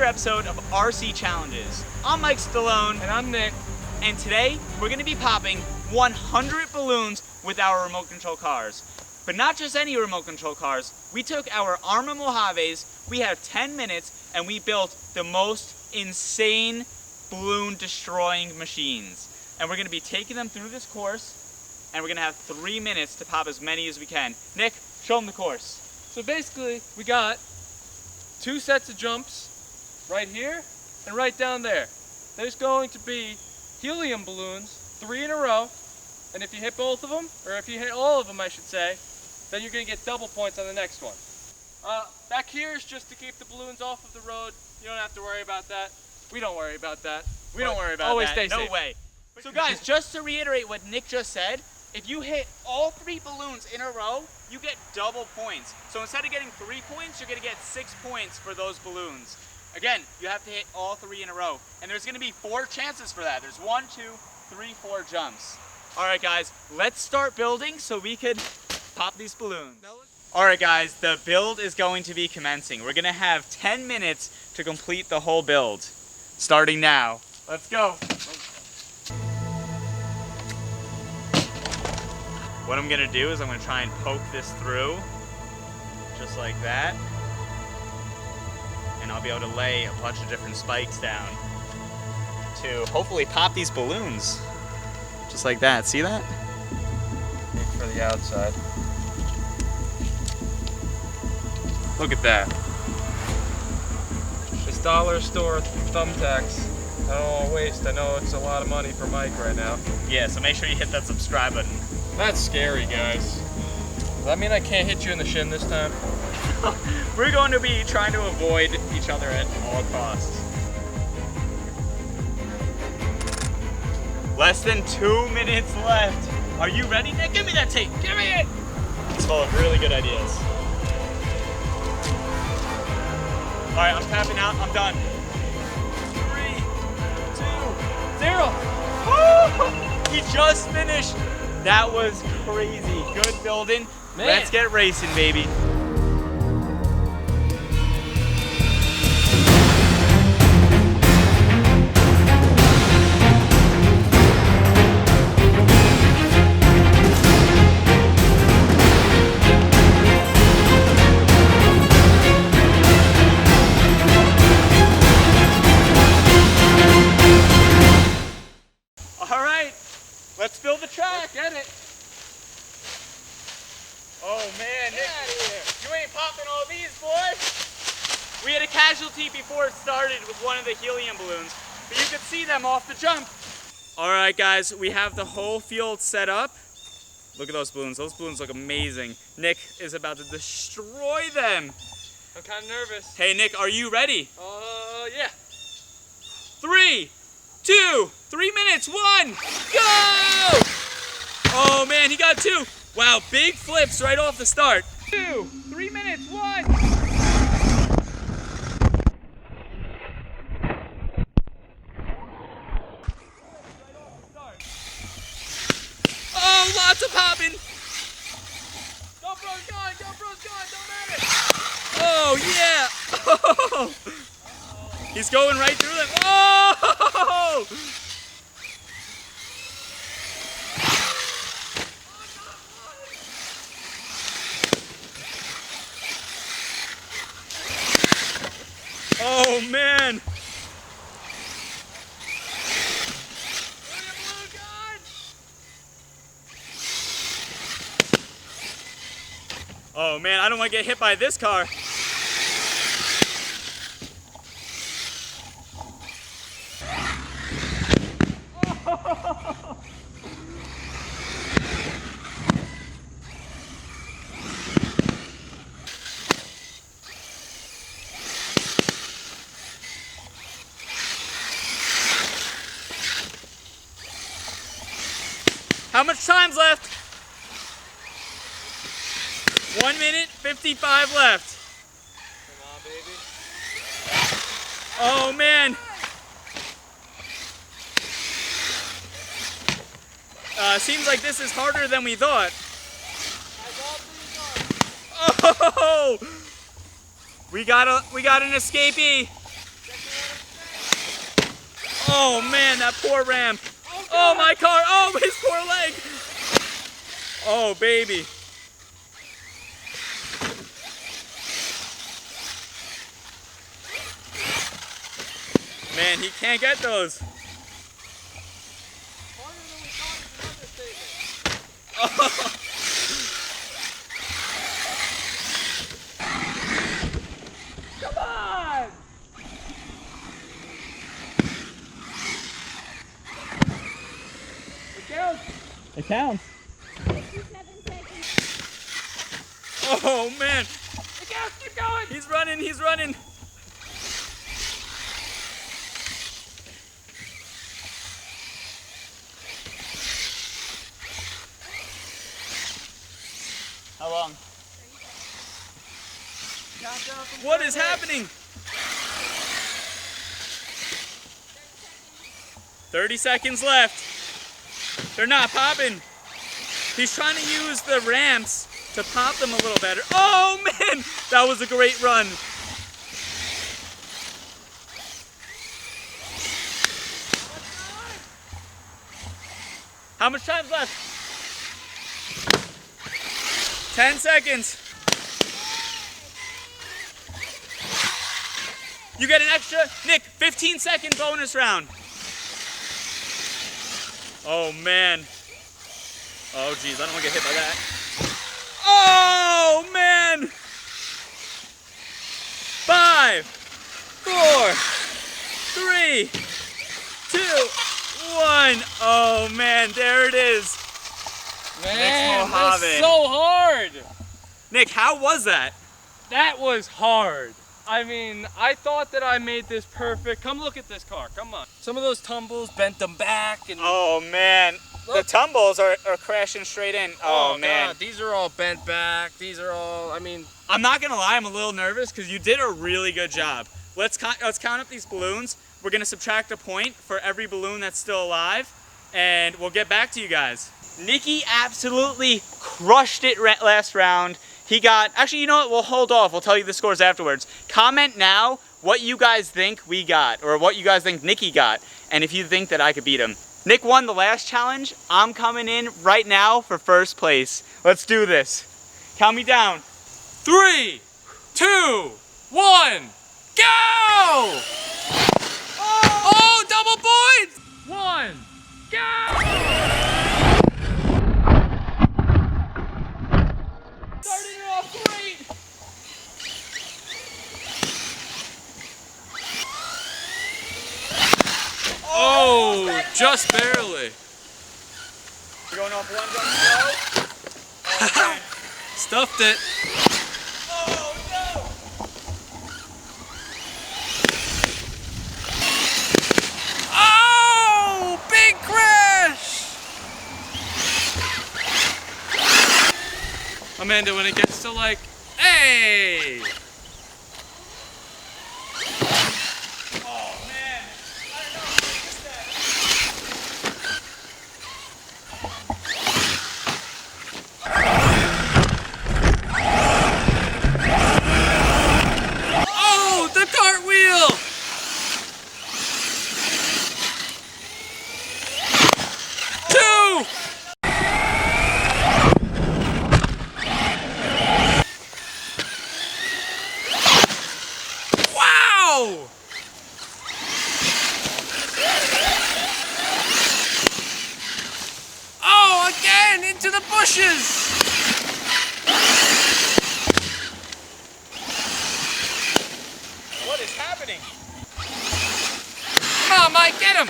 another episode of RC Challenges. I'm Mike Stallone. And I'm Nick. And today, we're gonna be popping 100 balloons with our remote control cars. But not just any remote control cars. We took our Arrma Mojaves, we have 10 minutes, and we built the most insane balloon destroying machines. And we're gonna be taking them through this course, and we're gonna have 3 minutes to pop as many as we can. Nick, show them the course. So basically, we got 2 sets of jumps right here and right down there. There's going to be helium balloons, 3 in a row, and if you hit both of them, or if you hit all of them, I should say, then you're going to get double points on the next one. Back here is just to keep the balloons off of the road. You don't have to worry about that. We don't worry about that. We don't worry about always that. Stay no safe. way. So guys, just to reiterate what Nick just said, if you hit all 3 balloons in a row, you get double points. So instead of getting 3 points, you're gonna get 6 points for those balloons. Again, you have to hit all 3 in a row. And there's gonna be 4 chances for that. There's 1, 2, 3, 4 jumps. All right guys, let's start building so we could pop these balloons. All right guys, the build is going to be commencing. We're gonna have 10 minutes to complete the whole build. Starting now. Let's go. What I'm gonna do is I'm gonna try and poke this through, just like that. And I'll be able to lay a bunch of different spikes down to hopefully pop these balloons. Just like that, see that? For the outside. Look at that. This dollar store thumbtacks. I don't want to waste. I know it's a lot of money for Mike right now. Yeah, so make sure you hit that subscribe button. That's scary, guys. Does that mean I can't hit you in the shin this time? We're going to be trying to avoid each other at all costs. Less than 2 minutes left. Are you ready, Nick? Give me that tape. Give me it. It's full of really good ideas. All right, I'm tapping out. I'm done. 3, 2, 0. Woo! We just finished. That was crazy. Good building. Man. Let's get racing, baby. All right, let's build the track. Let's get it. Oh man, Get out of here. you ain't popping all these, boy. We had a casualty before it started with one of the helium balloons, but you could see them off the jump. All right, guys, we have the whole field set up. Look at those balloons. Those balloons look amazing. Nick is about to destroy them. I'm kind of nervous. Hey, Nick, are you ready? Yeah. 3, 2, 3 minutes, 1, go! Oh man, he got 2. Wow, big flips right off the start. 2, 3 minutes, 1. Oh, lots of popping. GoPro's gone, don't matter. Oh yeah. Oh. He's going right through them. Oh! Oh man! Oh man, I don't want to get hit by this car. How much time's left? 1 minute, 55 left. Come on, baby. Oh man. Seems like this is harder than we thought. Oh! We got an escapee. Check Oh man, that poor ramp. Oh my car. Oh, his poor leg. Oh baby. Man, he can't get those. Oh. Come on! It counts. It counts. 57 seconds. Oh man! It counts, keep going! He's running, he's running! How long? What is happening? 30 seconds left. They're not popping. He's trying to use the ramps to pop them a little better. Oh man, that was a great run. How much time's left? 10 seconds. You get an extra, Nick, 15-second bonus round. Oh man. Oh geez, I don't want to get hit by that. Oh man! 5, 4, 3, 2, 1. Oh man, there it is. Man, Mojave. that's so hard. Nick, how was that? That was hard. I mean, I thought that I made this perfect. Come look at this car, come on. Some of those tumbles bent them back and Oh man, the tumbles are crashing straight in. Oh man. God, these are all bent back. These are all, I mean. I'm not gonna lie, I'm a little nervous because you did a really good job. Let's count up these balloons. We're gonna subtract a point for every balloon that's still alive, and we'll get back to you guys. Nikki absolutely crushed it last round. He got, actually, you know what, we'll hold off. We'll tell you the scores afterwards. Comment now what you guys think we got, or what you guys think Nikki got, and if you think that I could beat him. Nick won the last challenge. I'm coming in right now for first place. Let's do this. Count me down. 3, 2, 1, go! Oh, double points! 1, go! Starting it off great! Oh, just barely. We're going off one, going slow. Oh, man. Stuffed it. Oh, no! Oh, big crash! Amanda, when it gets to like, hey! Oh, man. I don't know. I missed that. Oh, the cartwheel! Two! Wow! Oh, again, into the bushes! What is happening? Come on, Mike, get him!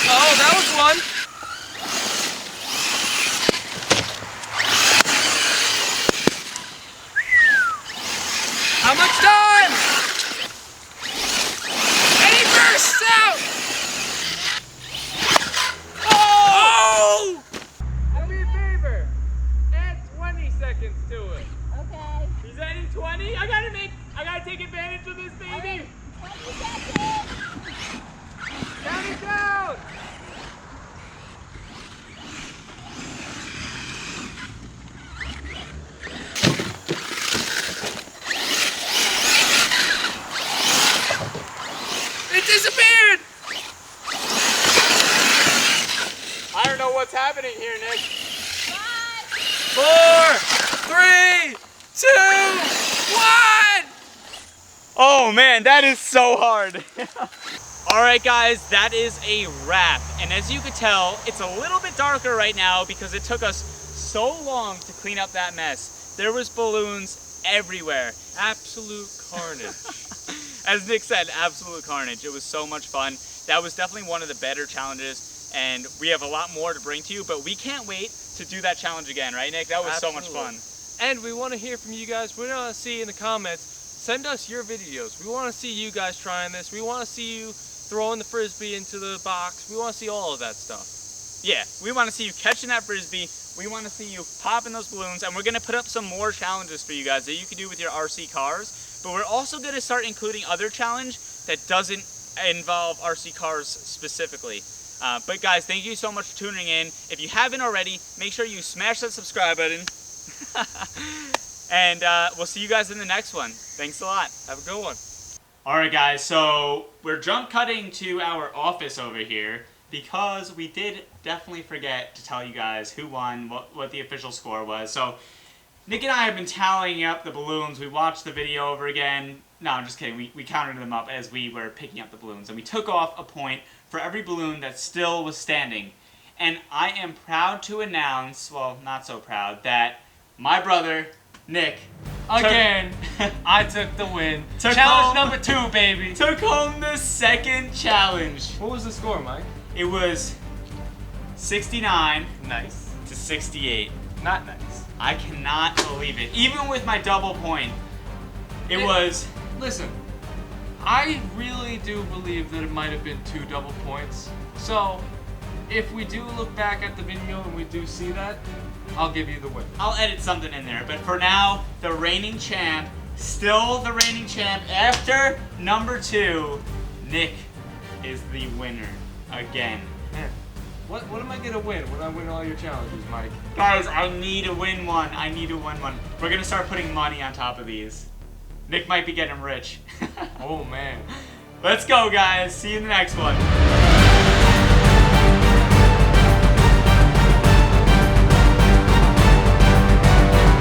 Oh, that was one. How much time? And he bursts out! Oh! Do me a favor. Add 20 seconds to it. Okay. He's adding 20? I gotta take advantage of this, baby. 20 seconds. Count it down. what's happening here, Nick. 4, 3, 2, 1. Oh man, that is so hard. Alright guys, that is a wrap. And as you could tell, it's a little bit darker right now because it took us so long to clean up that mess. There was balloons everywhere. Absolute carnage. As Nick said, absolute carnage. It was so much fun. That was definitely one of the better challenges, and we have a lot more to bring to you, but we can't wait to do that challenge again, right Nick? That was so much fun. And we want to hear from you guys. We want to see in the comments, send us your videos. We want to see you guys trying this. We want to see you throwing the Frisbee into the box. We want to see all of that stuff. Yeah, we want to see you catching that Frisbee. We want to see you popping those balloons, and we're going to put up some more challenges for you guys that you can do with your RC cars. But we're also going to start including other challenge that doesn't involve RC cars specifically. But guys, thank you so much for tuning in. If you haven't already, make sure you smash that subscribe button. And we'll see you guys in the next one. Thanks a lot. Have a good one. Alright guys, so we're jump cutting to our office over here because we did definitely forget to tell you guys who won, what the official score was. So Nick and I have been tallying up the balloons. We watched the video over again. No, I'm just kidding. We counted them up as we were picking up the balloons. And we took off a point for every balloon that still was standing. And I am proud to announce, well, not so proud, that my brother, Nick, Again, I took the win. Took Challenge home- number 2, baby. took home the second challenge. What was the score, Mike? It was 69 Nice. to 68. Not nice. I cannot believe it. Even with my double point, it It- was... Listen, I really do believe that it might have been 2 double points. So, if we do look back at the video and we do see that, I'll give you the win. I'll edit something in there, but for now, the reigning champ, still the reigning champ after number 2, Nick is the winner again. Man, what am I gonna win when I win all your challenges, Mike? Guys, I need to win one. I need to win one. We're gonna start putting money on top of these. Nick might be getting rich. Oh man. Let's go, guys. See you in the next one.